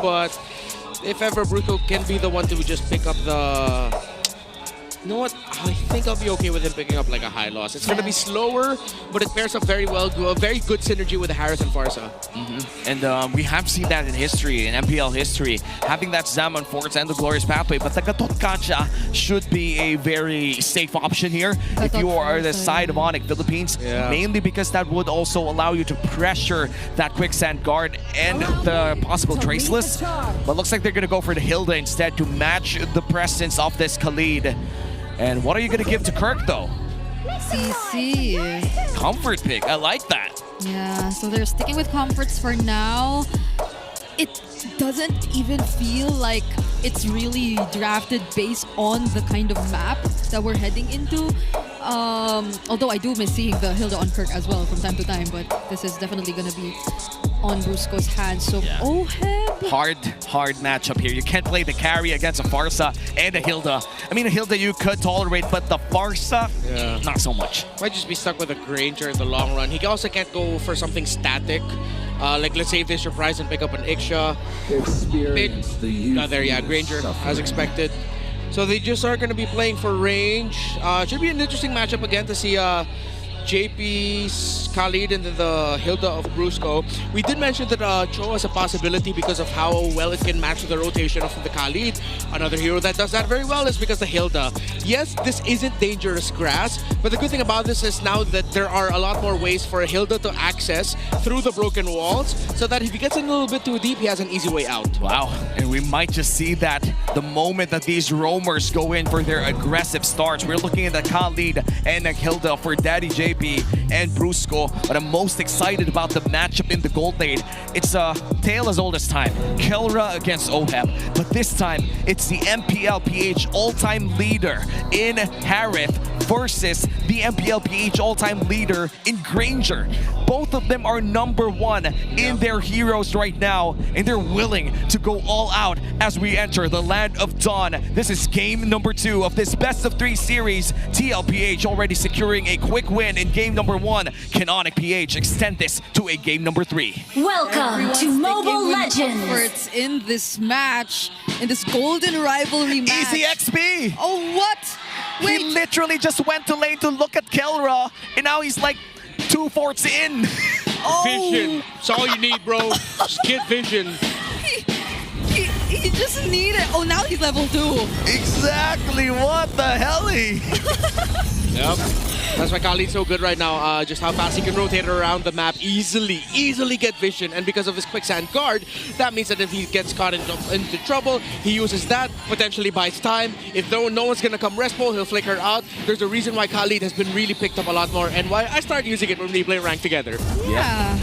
but if ever Brusco can be the one to just pick up the... You know what? I think I'll be okay with him picking up like a high loss. It's going to be slower, but it pairs up very well. A very good synergy with Harith and Farsa. And we have seen that in history, in MPL history, having that Zam on Forts and the Glorious Pathway. But the Gatotkacha should be a very safe option here if you are the side of Onic Philippines, mainly because that would also allow you to pressure that Quicksand Guard and the possible Traceless. But looks like they're going to go for the Hilda instead to match the presence of this Khalid. And what are you going to give to Kirk, though? CC. Comfort pick. I like that. Yeah, so they're sticking with comforts for now. It doesn't even feel like it's really drafted based on the kind of map that we're heading into. Although I do miss seeing the Hilda on Kirk as well from time to time, but this is definitely going to be on Brusco's hands. So, Hard matchup here. You can't play the carry against a Farsa and a Hilda. I mean, a Hilda you could tolerate, but the Farsa, not so much. Might just be stuck with a Granger in the long run. He also can't go for something static. Like, let's say if they surprise and pick up an Iksha. Granger, as expected. So they just are going to be playing for range. Should be an interesting matchup again to see JP's Khalid and the Hilda of Brusco. We did mention that Cho is a possibility because of how well it can match the rotation of the Khalid. Another hero that does that very well is because the Hilda. Yes, this isn't dangerous grass, but the good thing about this is now that there are a lot more ways for Hilda to access through the broken walls, so that if he gets in a little bit too deep, he has an easy way out. Wow, and we might just see that the moment that these roamers go in for their aggressive starts. We're looking at the Khalid and the Hilda for Daddy JP and Brusco, but I'm most excited about the matchup in the gold lane. It's a tale as old as time. Kelra against Oheb, but this time it's the MPLPH all-time leader in Harith versus the MPLPH all-time leader in Granger. Both of them are #1 in their heroes right now, and they're willing to go all out as we enter the Land of Dawn. This is game number 2 of this best-of-3 series. TLPH already securing a quick win in game number 1. Can Onic PH extend this to a game number 3? Welcome to Mobile Legends. Comforts in this match, in this golden rivalry match. Easy XP! Oh, what? Wait. He literally just went to lane to look at Kelra, and now he's like 2 forts in. Vision. It's all you need, bro. Just get vision. He just needed. Oh, now he's level 2. Exactly. What the hell? Yep. That's why Khalid's so good right now. Just how fast he can rotate around the map easily get vision. And because of his Quicksand Guard, that means that if he gets caught into trouble, he uses that, potentially buys time. If no one's gonna come respo, he'll flicker out. There's a reason why Khalid has been really picked up a lot more, and why I started using it when we play ranked together. Yeah.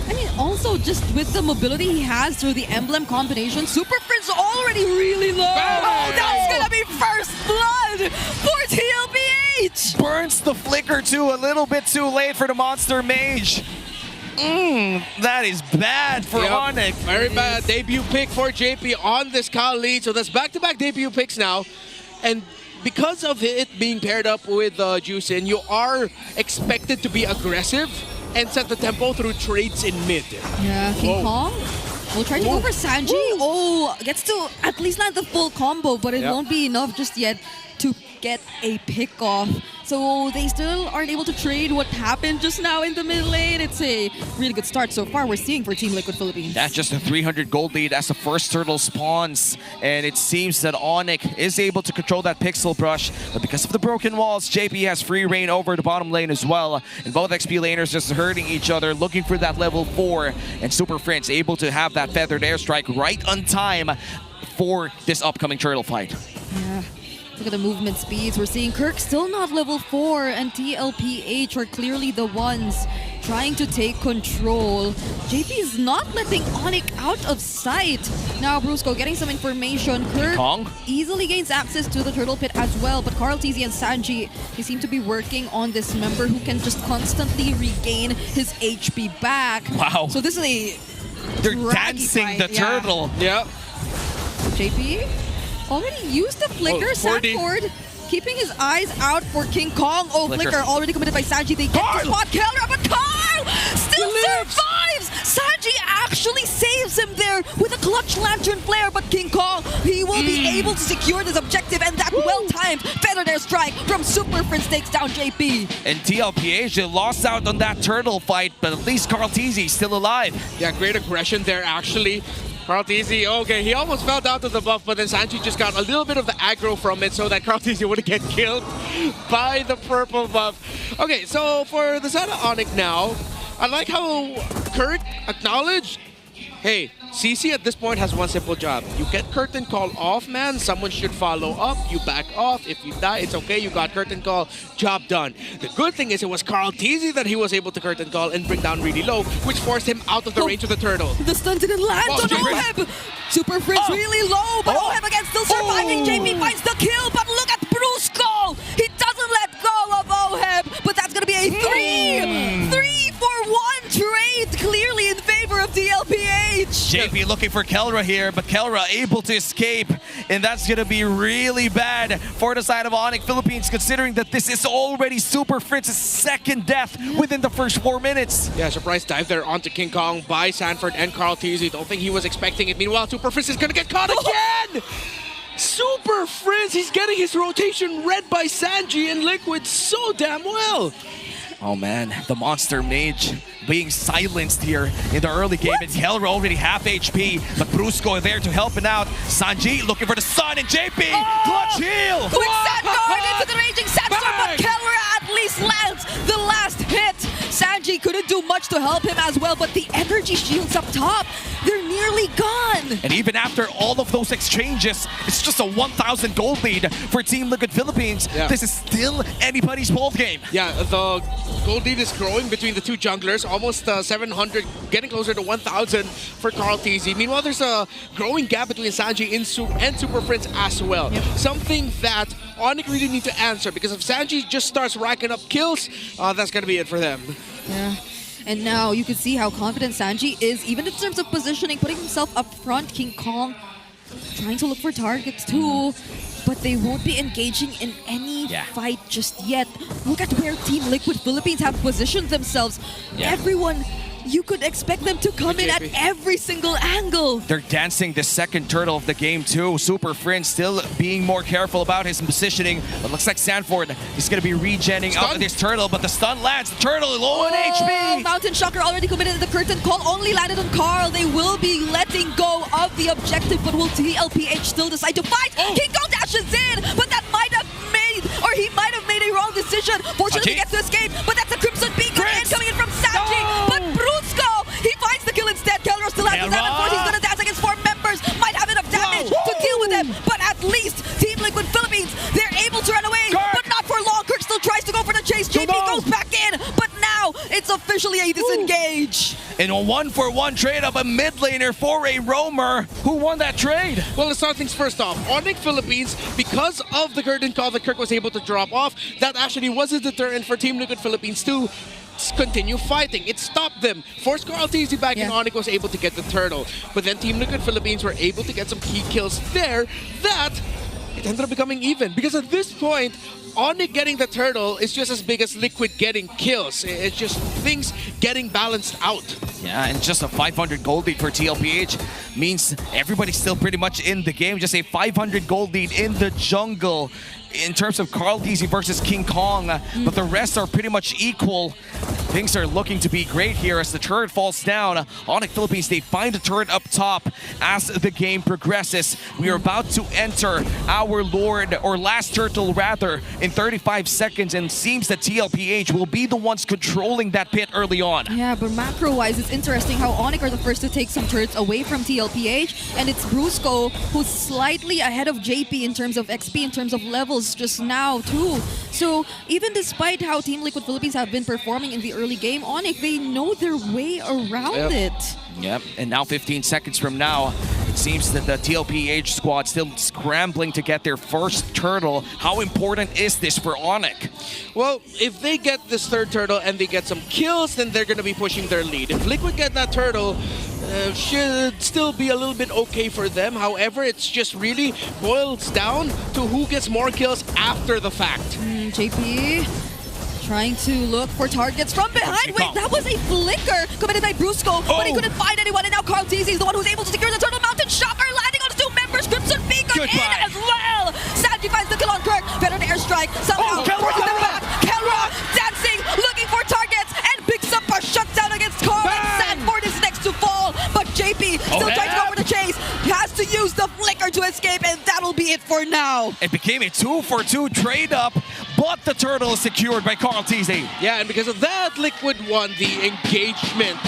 I mean, also just with the mobility he has through the emblem combination, Super Friend's already really low. Oh, that's gonna be first blood for TLPH. Burns the flicker too, a little bit too late for the Monster Mage. That is bad for Onic. Very bad debut pick for JP on this Khalid. So that's back-to-back debut picks now. And because of it being paired up with Juicin, you are expected to be aggressive and set the tempo through trades in mid. Yeah, King Kong will try to go for Sanji. Oh, gets to at least land the full combo, but it won't be enough just yet to get a pick off. So they still aren't able to trade what happened just now in the mid lane. It's a really good start so far we're seeing for Team Liquid Philippines. That's just a 300 gold lead as the first turtle spawns. And it seems that Onic is able to control that pixel brush. But because of the broken walls, JP has free reign over the bottom lane as well. And both XP laners just hurting each other, looking for that level 4. And Super Friends able to have that feathered airstrike right on time for this upcoming turtle fight. Yeah. Look at the movement speeds. We're seeing Kirk still not level 4, and TLPH are clearly the ones trying to take control. JP is not letting Onic out of sight. Now Brusco getting some information. Kirk easily gains access to the turtle pit as well, but Carl TZ and Sanji, they seem to be working on this member who can just constantly regain his HP back. Wow. So this is a They're dancing the turtle. Yep. JP already used the flicker, Sanford, keeping his eyes out for King Kong. Oh, flicker already committed by Sanji. They get to spot Kelra, but Carl! Still survives! Sanji actually saves him there with a clutch lantern flare, but King Kong, he will be able to secure this objective, and that well-timed Feather Air Strike from Super Prince takes down JP. And TLPH, they lost out on that turtle fight, but at least Tlph still alive. Yeah, great aggression there, actually. Tlph, okay, he almost fell down to the buff, but then Sanji just got a little bit of the aggro from it so that Tlph wouldn't get killed by the purple buff. Okay, so for the side of Onic now, I like how Kurt acknowledged, hey, CC at this point has one simple job. You get curtain call off, man. Someone should follow up. You back off. If you die, it's okay. You got curtain call. Job done. The good thing is it was Tlph that he was able to curtain call and bring down really low, which forced him out of the range of the turtle. The stun didn't land on Oheb. Super Prince really low, but Oheb again still surviving. JP finds the kill, but look at Brusco. He doesn't let go of Oheb, but that's going to be a 3-for-1 trade, clearly in favor of TLPH. JP looking for Kelra here, but Kelra able to escape, and that's going to be really bad for the side of Onic Philippines, considering that this is already Super Fritz's second death within the first 4 minutes. Yeah, surprise dive there onto King Kong by Sanford and Tlph. Don't think he was expecting it. Meanwhile, Super Fritz is going to get caught again! Super Fritz, he's getting his rotation read by Sanji and Liquid so damn well. Oh man, the Monster Mage being silenced here in the early game. And Kelra already half HP, but Brusco there to help him out. Sanji looking for the sun, and JP, clutch heal! Quick sand guard into the raging sandstorm, but Kelra at least lands the last hit. Sanji couldn't do much to help him as well, but the energy shields up top, they're nearly gone. And even after all of those exchanges, it's just a 1,000 gold lead for Team Liquid Philippines. Yeah. This is still anybody's ball game. Yeah, the gold lead is growing between the two junglers, almost 700, getting closer to 1,000 for Tlph. Meanwhile, there's a growing gap between Sanji and Super Prince as well. Yep. Something that Onic really need to answer, because if Sanji just starts racking up kills, that's going to be it for them. Yeah. And now you can see how confident Sanji is, even in terms of positioning, putting himself up front. King Kong trying to look for targets too, but they won't be engaging in any fight just yet. Look at where Team Liquid Philippines have positioned themselves. Everyone, you could expect them to come in at every single angle. They're dancing the second turtle of the game too. Super Friend still being more careful about his positioning. But looks like Sanford is going to be regenning out of this turtle, but the stun lands. The turtle low on HP. Mountain Shocker already committed the curtain call, only landed on Carl. They will be letting go of the objective, but will TLPH still decide to fight? King Kong dashes in, but that might have made, or he might have made a wrong decision. Fortunately, he gets to escape, but that's a Crimson Beacon coming in from Sanji. But Brusco, he finds the kill instead. Kelra still has the damage force. He's going to dance against 4 members. Might have enough damage to deal with them, but at least Team Liquid Philippines, they're able to run away, but not for long. Kirk still tries to go for the chase. JP goes back in, but now it's officially a disengage. In a 1-for-1 trade of a mid laner for a roamer. Who won that trade? Well, let's start things first off. Onic Philippines, because of the curtain call that Kirk was able to drop off, that actually was a deterrent for Team Liquid Philippines to continue fighting. It stopped them. Forced Tlph back and Onic was able to get the turtle. But then Team Liquid Philippines were able to get some key kills there that it ended up becoming even. Because at this point, Onic getting the turtle is just as big as Liquid getting kills. It's just things getting balanced out. Yeah, and just a 500 gold lead for TLPH means everybody's still pretty much in the game. Just a 500 gold lead in the jungle in terms of Tlph versus King Kong, but the rest are pretty much equal. Things are looking to be great here as the turret falls down. Onic Philippines, they find the turret up top as the game progresses. We are about to enter our Lord, or last turtle rather, in 35 seconds, and seems that TLPH will be the ones controlling that pit early on. Yeah, but macro-wise, it's interesting how Onic are the first to take some turrets away from TLPH, and it's Brusco who's slightly ahead of JP in terms of XP, in terms of levels just now too. So even despite how Team Liquid Philippines have been performing in the early game, Onic, they know their way around it. Yep, and now 15 seconds from now, it seems that the TLPH squad still scrambling to get their first turtle. How important is this for Onic? Well, if they get this third turtle and they get some kills, then they're going to be pushing their lead. If Liquid get that turtle, should still be a little bit okay for them. However, it's just really boils down to who gets more kills after the fact. JP Trying to look for targets from behind. Wait, that was a flicker committed by Brusco, but he couldn't find anyone. And now Tlph is the one who's able to secure the Turtle Mountain Shocker, landing on 2 members. Crimson Beacon in as well. Sanji finds the kill on Kirk. Better airstrike. Somehow forcing them back. Kelra dancing, looking for targets, and picks up a shutdown against Carl. And Sanford is next to fall, but JP still trying to go for the chase. He has to use the flicker to escape, and that'll be it for now. It became a 2-for-2 trade-up, but the turtle is secured by Tlph. Yeah, and because of that, Liquid won the engagement.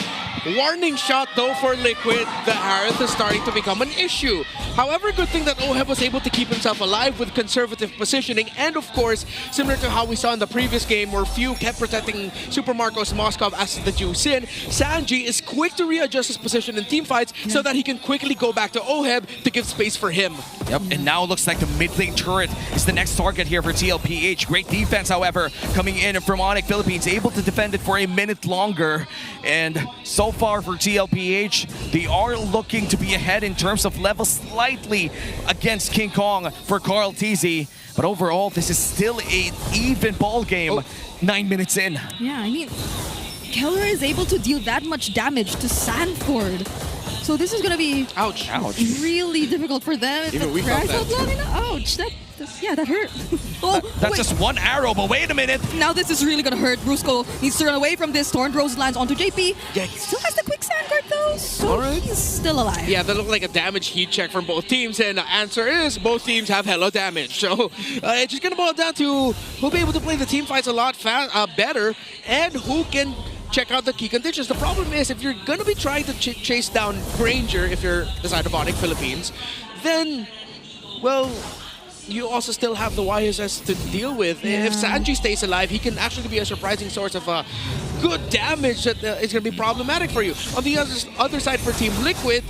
Warning shot though for Liquid. The Harith is starting to become an issue. However, good thing that Oheb was able to keep himself alive with conservative positioning, and of course, similar to how we saw in the previous game where Few kept protecting Super Marcos Moskov as the juice in, Sanji is quick to readjust his position in team fights so that he can quickly go back to Oheb to give space for him. Yep, and now it looks like the mid lane turret is the next target here for Tlph. Great defense, however, coming in from Onic Philippines, able to defend it for a minute longer. And so far for Tlph, they are looking to be ahead in terms of level slightly against King Kong for Tlph. But overall, this is still an even ball game 9 minutes in. Yeah, I mean, Keller is able to deal that much damage to Sanford. So this is going to be Ouch. really difficult for them. Even we felt that. Ouch, that hurt. That's just one arrow, but wait a minute. Now this is really going to hurt. Brusco needs to run away from this. Thorn Rose lands onto JP. Yeah, He still has the quick sand guard though, so he's still alive. Yeah, that looked like a damage heat check from both teams, and the answer is both teams have hella damage. So it's just going to boil down to who'll be able to play the team fights a lot better, and who can check out the key conditions. The problem is if you're going to be trying to chase down Granger, if you're the side of Onic Philippines, then, well, you also still have the YSS to deal with. If Sanji stays alive, he can actually be a surprising source of good damage that is going to be problematic for you. On the other side for Team Liquid,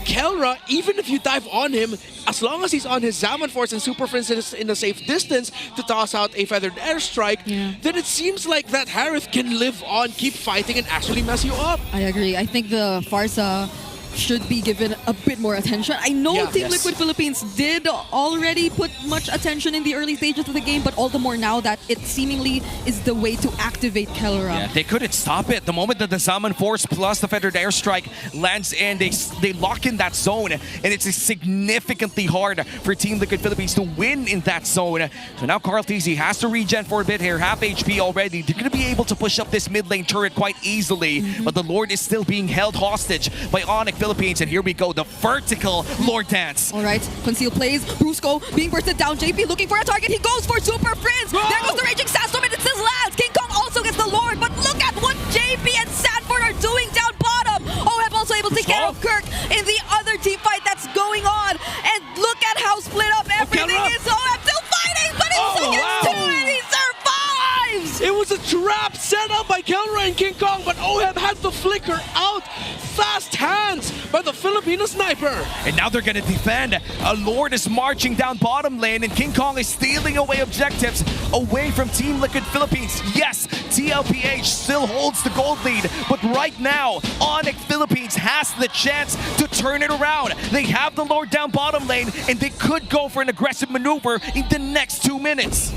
Kelra, even if you dive on him, as long as he's on his Zaman Force and Super Prince is in a safe distance to toss out a feathered airstrike, then it seems like that Harith can live on, keep fighting, and actually mess you up. I agree. I think the Farsa should be given a bit more attention. I know Team Liquid Philippines did already put much attention in the early stages of the game, but all the more now that it seemingly is the way to activate Kelra. Yeah, they couldn't stop it. The moment that the Zaman Force plus the Feathered Airstrike lands in, they lock in that zone, and it's significantly hard for Team Liquid Philippines to win in that zone. So now Tlph has to regen for a bit here, half HP already. They're going to be able to push up this mid lane turret quite easily, but the Lord is still being held hostage by Onic Philippines, and here we go, the vertical Lord Dance. All right, Conceal plays, Brusco being bursted down, JP looking for a target, he goes for Super Prince! There goes the Raging Sandstorm, and it still lands! King Kong also gets the Lord, but look at what JP and Sanford are doing down bottom! Oheb also able to take care of Kirk in the other team fight that's going on, and look at how split up everything is. Oheb still fighting, but he's against 2 and he survives! It was a trap set up by Kelra and King Kong, but Oheb had the flicker out. Fast hands by the Filipino sniper. And now they're going to defend. A Lord is marching down bottom lane, and King Kong is stealing away objectives away from Team Liquid Philippines. Yes, Tlph still holds the gold lead, but right now, Onic Philippines has the chance to turn it around. They have the Lord down bottom lane, and they could go for an aggressive maneuver in the next 2 minutes.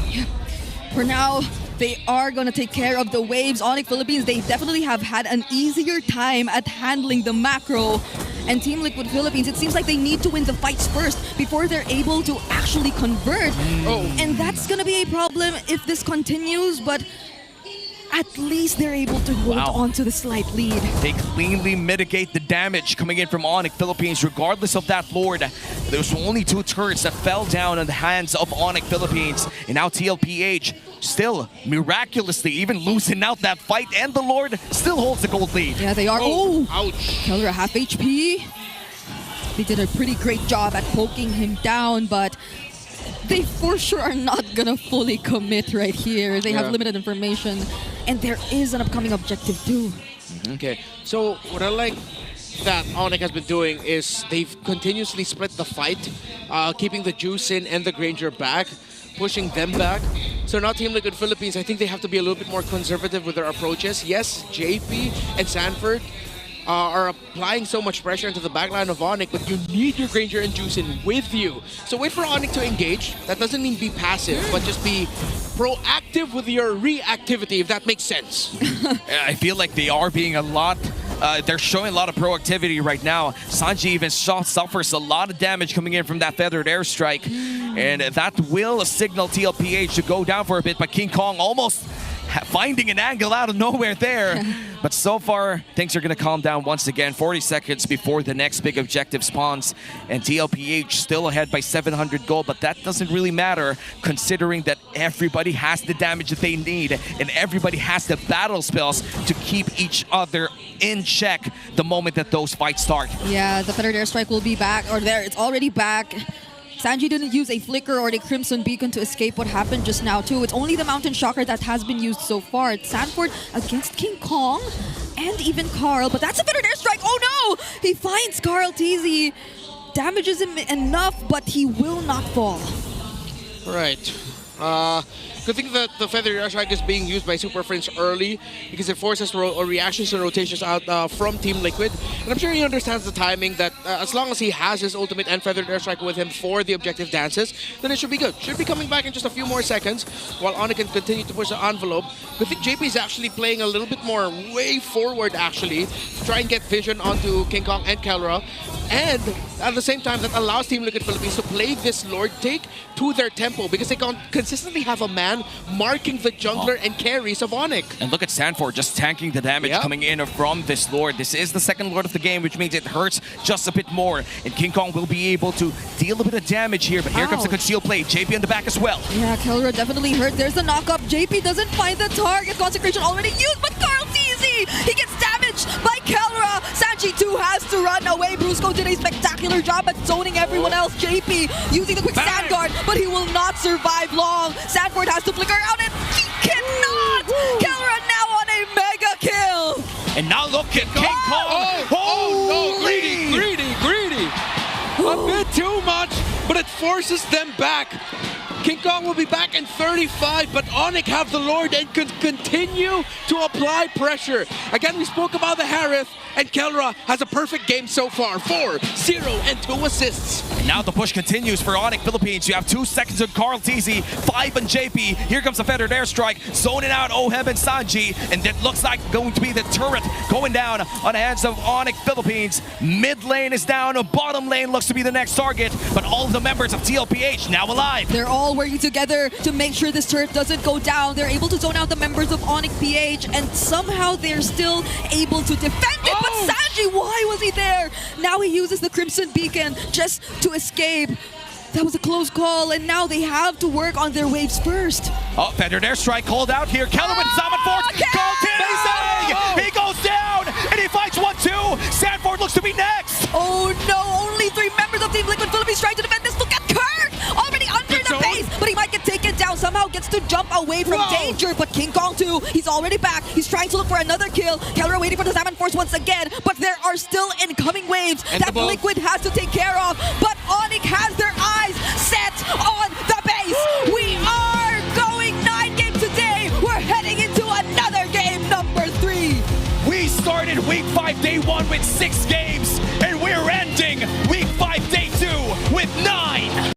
For now, they are going to take care of the waves. Onic Philippines, they definitely have had an easier time at handling the macro. And Team Liquid Philippines, it seems like they need to win the fights first before they're able to actually convert. And that's going to be a problem if this continues, but at least they're able to hold on to the slight lead. They cleanly mitigate the damage coming in from Onic Philippines, regardless of that Lord. There's only 2 turrets that fell down in the hands of Onic Philippines. And now Tlph still miraculously even losing out that fight, and the Lord still holds the gold lead. Yeah, they are. Ouch. Kelra half HP. They did a pretty great job at poking him down, but they for sure are not gonna fully commit right here. They have limited information, and there is an upcoming objective too. Okay, so what I like that Onic has been doing is they've continuously split the fight, keeping the Juice in and the Granger back, pushing them back. So now Team Liquid Philippines, I think they have to be a little bit more conservative with their approaches. Yes, JP and Sanford are applying so much pressure into the backline of Onic, but you need your Granger and Juicin with you. So wait for Onic to engage. That doesn't mean be passive, but just be proactive with your reactivity, if that makes sense. I feel like they are being a lot... they're showing a lot of proactivity right now. Sanji even suffers a lot of damage coming in from that feathered airstrike. And that will signal Tlph to go down for a bit, but King Kong almost finding an angle out of nowhere there. But so far, things are going to calm down once again. 40 seconds before the next big objective spawns. And Tlph still ahead by 700 gold, but that doesn't really matter considering that everybody has the damage that they need and everybody has the battle spells to keep each other in check the moment that those fights start. Yeah, the feathered airstrike will be back, or there, it's already back. Sanji didn't use a flicker or a crimson beacon to escape what happened just now too. It's only the mountain shocker that has been used so far. It's Sanford against King Kong and even Carl, but that's a feathered airstrike. Oh no! He finds Carl TZ, damages him enough, but he will not fall. Right. Good thing that the feathered airstrike is being used by Super Friends early because it forces reactions and rotations out from Team Liquid. And I'm sure he understands the timing that as long as he has his ultimate and feathered airstrike with him for the objective dances, then it should be good. Should be coming back in just a few more seconds while Onic can continue to push the envelope. But I think JP is actually playing a little bit more way forward actually to try and get vision onto King Kong and Kelra. And at the same time, that allows Team Liquid Philippines to play this Lord take to their tempo because they can consistently have a man marking the jungler and carries of Onic. And look at Sanford just tanking the damage coming in from this Lord. This is the second Lord of the game, which means it hurts just a bit more. And King Kong will be able to deal a bit of damage here, but here comes the concealed play. JP on the back as well. Yeah, Kelra definitely hurt. There's the knock-up. JP doesn't find the target. Consecration already used, but Carl TZ! He gets damaged by Kelra. Sanji too has to run away. Brusco did a spectacular job at zoning everyone else. JP using the quick stand guard, but he will not survive long. Sanford has to flicker out and he cannot! Kelra now on a mega kill! And now look at King Kong! Oh no, greedy! A bit too much, but it forces them back. King Kong will be back in 35, but Onic have the Lord and could continue to apply pressure. Again, we spoke about the Harith, and Kelra has a perfect game so far. 4, 0, and 2 assists. And now the push continues for Onic Philippines. You have 2 seconds on Carl TZ, 5 on JP. Here comes the feathered airstrike, zoning out Oheb and Sanji, and that looks like going to be the turret going down on the hands of Onic Philippines. Mid lane is down, bottom lane looks to be the next target, but all of the members of Tlph now alive. They're all working together to make sure this turret doesn't go down. They're able to zone out the members of Onic PH, and somehow they're still able to defend it. But Sanji, why was he there? Now he uses the Crimson Beacon just to escape. That was a close call, and now they have to work on their waves first. Oh, feathered airstrike called out here. Keller with Zaman Force. Call TZ! He goes down, and he fights 1-2. Sanford looks to be next. Oh no, only 3 members of Team Liquid Philippines trying to defend this. Look at Kirk! Already under the base, but he might get taken down. Somehow gets to jump away from danger, but King Kong too, he's already back. He's trying to look for another kill. Keller waiting for the Zaman Force once again, but there are still incoming waves and that Liquid has to take care of. But Onic has their eyes set on the base. We are going 9 games today. We're heading into another game, number 3. We started week 5, day 1 with 6 games, and we're ending week 5, day 2 with 9.